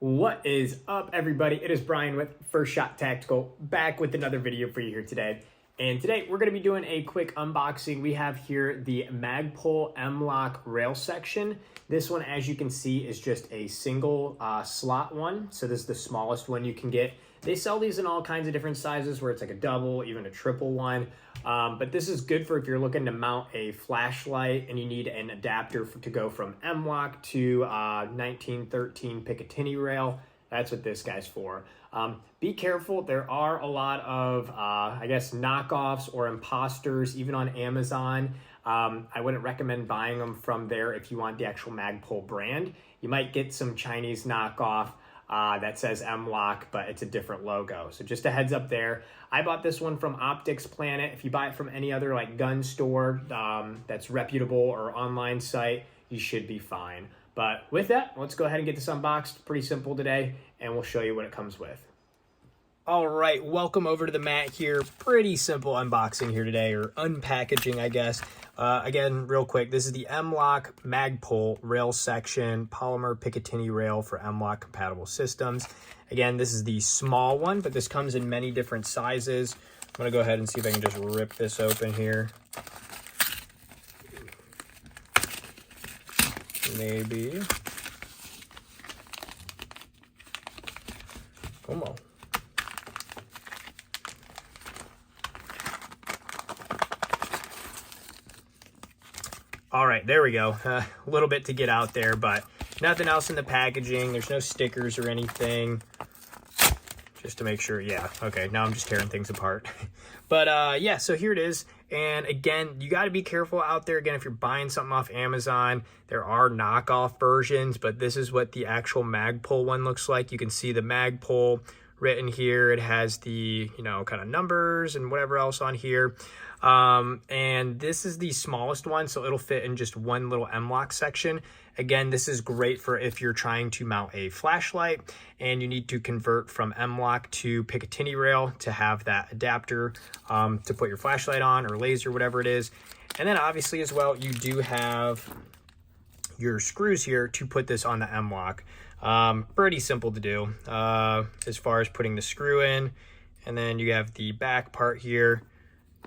What is up, everybody? It is Brian with First Shot Tactical, back with another video for you here today. And today we're going to be doing a quick unboxing. We have here the MagPul MLok Rail section. This one, as you can see, is just a single slot one. So this is the smallest one you can get. They sell these in all kinds of different sizes where it's like a double, even a triple one. But this is good for if you're looking to mount a flashlight and you need an adapter to go from MLok to 1913 Picatinny rail. That's what this guy's for. Be careful. There are a lot of, I guess, knockoffs or imposters, even on Amazon. I wouldn't recommend buying them from there if you want the actual MagPul brand. You might get some Chinese knockoff that says MLok, but it's a different logo. So just a heads up there. I bought this one from Optics Planet. If you buy it from any other like gun store that's reputable or online site, you should be fine. But with that, let's go ahead and get this unboxed. Pretty simple today, and we'll show you what it comes with. All right, welcome over to the mat here. Pretty simple unboxing here today, or unpackaging, I guess. Again, real quick, this is the MLok MagPul rail section, polymer Picatinny rail for MLok compatible systems. Again, this is the small one, but this comes in many different sizes. I'm gonna go ahead and see if I can just rip this open here. Maybe. Come on. All right, there we go. A little bit to get out there, but nothing else in the packaging. There's no stickers or anything. Just to make sure, yeah. Okay, now I'm just tearing things apart. But yeah, so here it is. And again, you got to be careful out there. Again, if you're buying something off Amazon, there are knockoff versions, but this is what the actual MagPul one looks like. You can see the MagPul written here. It has the, kind of numbers and whatever else on here. And this is the smallest one, so it'll fit in just one little MLok section. Again, this is great for if you're trying to mount a flashlight and you need to convert from MLok to Picatinny rail to have that adapter to put your flashlight on or laser, whatever it is. And then obviously as well, you do have your screws here to put this on the MLok. Pretty simple to do as far as putting the screw in. And then you have the back part here.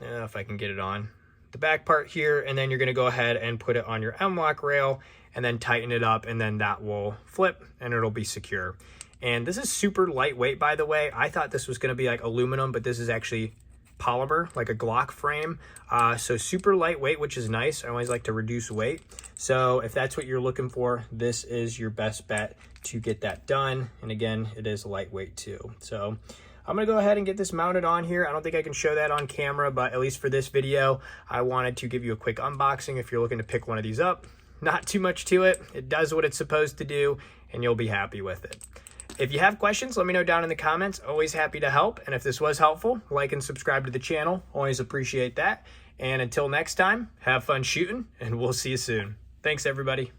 If I can get it on the back part here, and then you're going to go ahead and put it on your MLok rail and then tighten it up, and then that will flip and it'll be secure. And this is super lightweight, by the way. I thought this was going to be like aluminum, but this is actually polymer, like a Glock frame. So super lightweight, which is nice. I always like to reduce weight. So if that's what you're looking for, this is your best bet to get that done. And again, it is lightweight too. So I'm gonna go ahead and get this mounted on here. I don't think I can show that on camera, but at least for this video, I wanted to give you a quick unboxing if you're looking to pick one of these up. Not too much to it. It does what it's supposed to do, and you'll be happy with it. If you have questions, let me know down in the comments. Always happy to help. And if this was helpful, like and subscribe to the channel. Always appreciate that. And until next time, have fun shooting, and we'll see you soon. Thanks, everybody.